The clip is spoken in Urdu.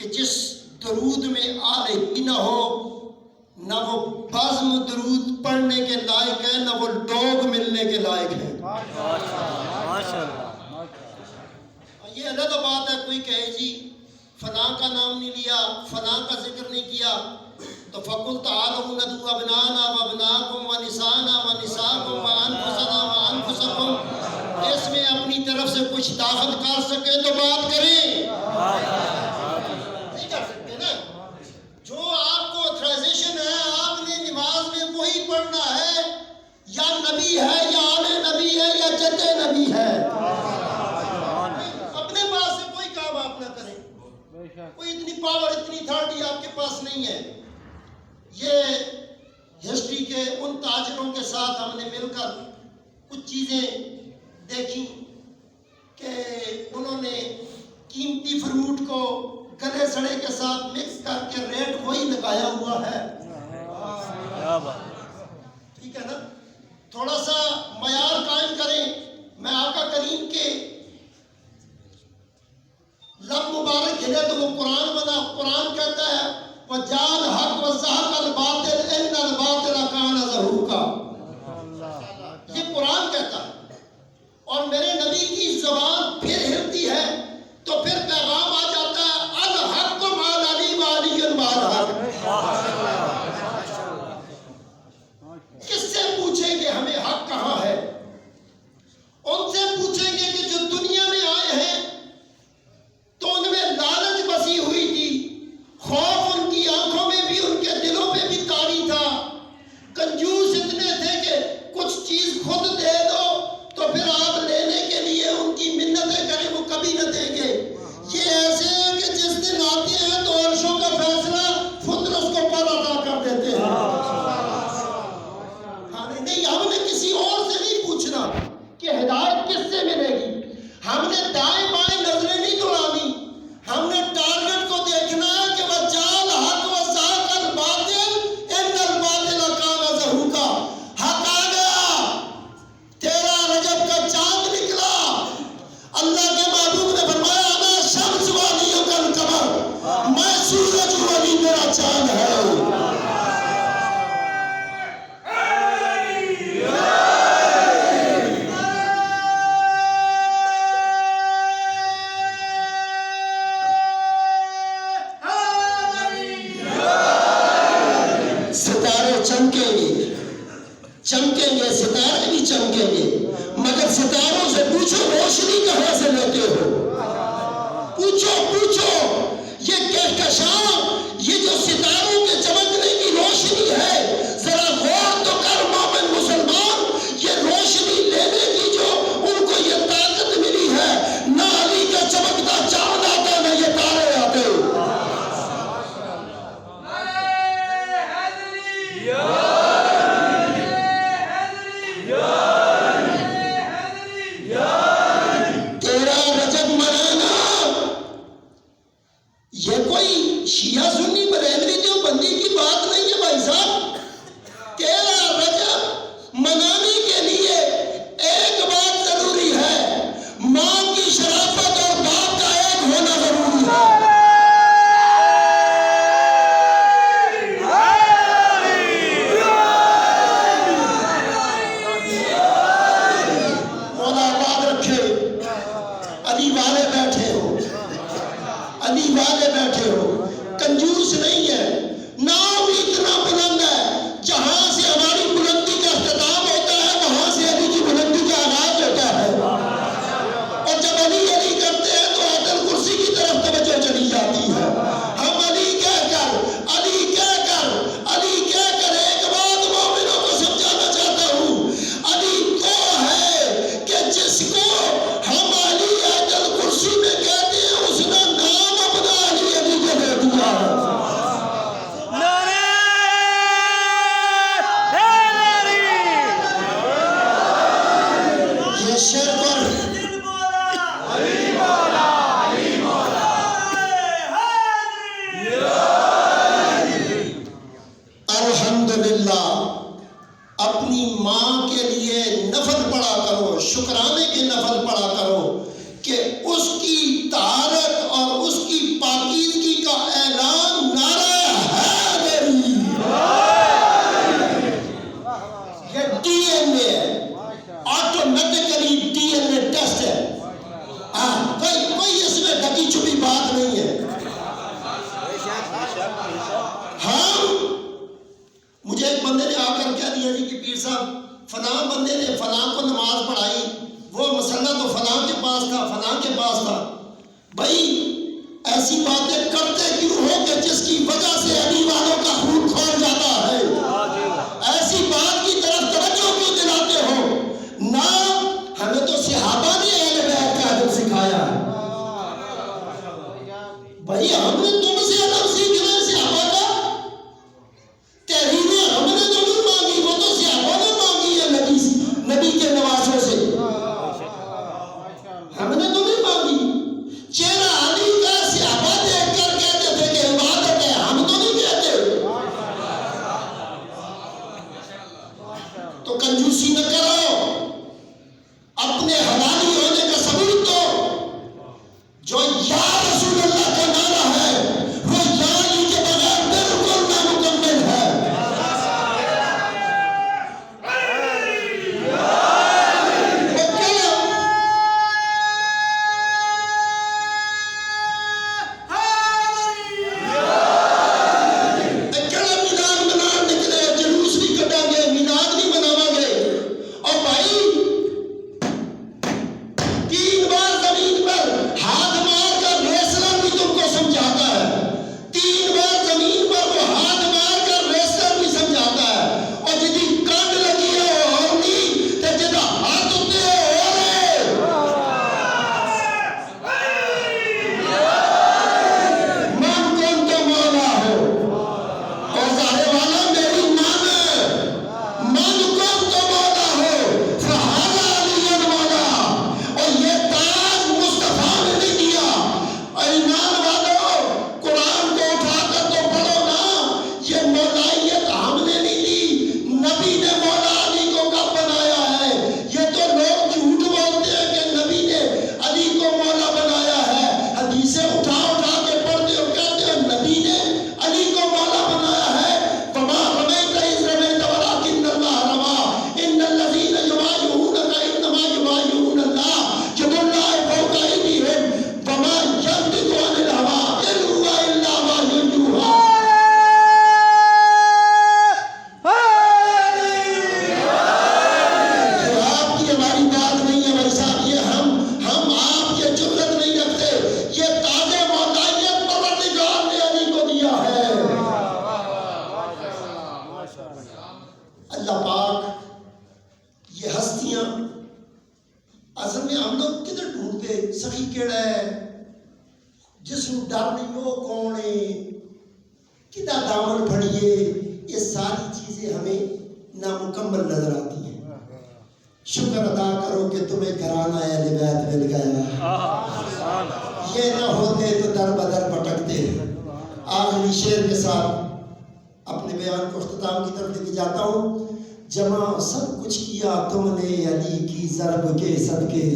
کہ جس درود میں آل ہی نہ ہو، نہ وہ بزم درود پڑھنے کے لائق ہے، نہ وہ لوگ ملنے کے لائق ہے۔ یہ الگ بات ہے، کوئی کہے جی فلاں کا نام نہیں لیا، فلاں کا ذکر نہیں کیا، تو فَقُلْ تَعَالَوْا نَدْعُو أَبْنَاءَنَا وَأَبْنَاءَكُمْ وَنِسَاءَنَا وَنِسَاءَكُمْ وَأَنفُسَنَا وَأَنفُسَكُمْ، اس میں اپنی طرف سے کچھ داخل کر سکیں تو بات کریں، نہیں کر سکتے نا۔ جو آپ کو اتھرائزیشن ہے، آپ نے نماز میں وہی پڑھنا ہے، یا نبی ہے یا آل نبی ہے یا جد نبی ہے، اپنے پاس سے کوئی کام آپ نہ کریں، کوئی اتنی پاور اتنی اتھارٹی آپ کے پاس نہیں ہے۔ یہ ہسٹری کے ان تاجروں کے ساتھ ہم نے مل کر کچھ چیزیں دیکھی کہ انہوں نے قیمتی فروٹ کو گلے سڑے کے ساتھ مکس کر کے ریٹ وہی لگایا ہوا ہے، ٹھیک ہے نا۔ تھوڑا سا معیار قائم کریں۔ میں آقا کریم کے لب مبارک ہلے تو وہ قرآن بنا۔ قرآن کہتا ہے وَجَعَلَ الْحَقَّ وَزَهَقَ الْبَاطِلَ إِنَّ الْبَاطِلَ كَانَ زَهُوقًا، یہ قرآن کہتا ہے، اور میرے نبی کی زبان پھر ہلتی ہے تو پھر پیغام آ جاتا ہے الحق مع علی وعلی مع الحق۔ کس سے پوچھیں گے ہمیں حق کہاں ہے؟ ان سے پوچھیں گے کہ جو دنیا میں آئے ہیں تو ان میں لالچ بسی ہوئی تھی، خوف ان کی آنکھوں میں بھی ان کے دلوں پہ بھی طاری تھا، کنجوس اتنے تھے کہ کچھ چیز خود دے دو تو پھر آپ لینے کے لیے ان کی منتیں کریں وہ کبھی نہ دیں گے۔ یہ ایسے ہیں کہ جس دن آتے ہیں تو عرشوں کا فیصلہ فطرس کو پر ادا کر دیتے ہیں۔ نہیں، ہم نے کسی اور سے نہیں پوچھنا کہ ہدایت کس سے ملے گی، ہم نے دائیں بائیں نظریں نہیں دوڑانی، ہم نے ٹارگٹ کو دیکھنا ہے کہ وَجَعَلَ الْحَقَّ وَزَهَقَ الْبَاطِلَ إِنَّ الْبَاطِلَ كَانَ زَهُوقًا۔ حق آ گیا، 13 رجب کا چاند نکلا، اللہ کے محبوب نے فرمایا انا شمس والی القمر، میں سورج ہوں علی میرا چاند ہے۔ ستارے چمکیں گے، ستارے بھی چمکیں گے، مگر ستاروں سے پوچھو روشنی کہاں سے لیتے ہو؟ پوچھو یہ کہکشاں، یہ جو ستاروں کے چمکنے کی روشنی ہے، ذرا غور تو کر مومن مسلمان، یہ روشنی لینے کی جو ان کو یہ طاقت ملی ہے، نہ علی کا چمکتا چاند آتا نہ یہ تارے آتے۔ یہ کوئی شیعہ سنی بریلوی دیوبندی کی بات نہیں ہے بھائی صاحب۔ 13 رجب منانے کے لیے ایک بات ضروری ہے، ماں کی شرافت اور باپ کا ایک ہونا ضروری ہے۔ مولا آباد رکھے، علی والے بیٹھے ہو، علی والے بیٹھے ہو، کنجوس نہیں ہے، نام اتنا بلند ہے، جہاں سے ہماری بلندی کا اختتام ہوتا ہے وہاں سے علی کی بلندی کا آغاز ہوتا ہے، اور جب علی کرتے ہیں تو آیت الکرسی کی طرف توجہ چلی جاتی ہے۔ ہم علی کہہ کر ایک بات مومنوں کو سمجھانا چاہتا ہوں، علی تو ہے کہ جس کو ہم علی آیت الکرسی میں کہتے ہیں اس نے نام اپنا علی کو دے دیا ہے۔ فلاں بندے نے فلاں کو نماز پڑھائی، وہ مسئلہ تو فلاں کے پاس تھا، فلاں کے پاس تھا. بھائی ایسی باتیں کرتے کیوں ہو کہ جس کی وجہ سے علی والوں کا خون کھول جاتا ہے؟ ایسی بات کی طرف توجہ کیوں دلاتے ہو؟ نہ ہمیں تو صحابہ نے اہل بیت کا ادب سکھایا ہے. بھائی ہم نے تم سے ادب سیکھنا ہے صحابہ کا. تحریریں ہم نے تو نہیں مانگی، وہ تو صحابہ نے مانگی ہے نبی کے نوازوں سے. ہم نے تو نہیں مانگی. چہرہ علی کا صحابہ دیکھ کر کہتے تھے کہ عبادت ہے، ہم تو نہیں کہتے. تو کنجوسی نہ کرو، اپنے حلالی ہونے کا ثبوت دو. جو یا رسول اللہ کا نعرہ ہے وہ یا علی کے بغیر بالکل نامکمل ہے. اللہ پاک یہ ہستیاں اصل میں ہم لوگ کدھر ڈھونڈتے سخی کیڑا ہے جس کو ڈر نہیں ہو کون ہے کدھر دامن پھڑیے. یہ ساری چیزیں ہمیں نامکمل نظر آتی ہیں. شکر ادا کرو کہ تمہیں گھرانہ اہل بیت مل گیا. یہ نہ ہوتے تو در بدر بھٹکتے. آخری شعر کے ساتھ اپنے بیان کو اختتام کی طرف لے کے جاتا ہوں. جمع سب کچھ کیا تم نے علی کی ضرب کے صدقے.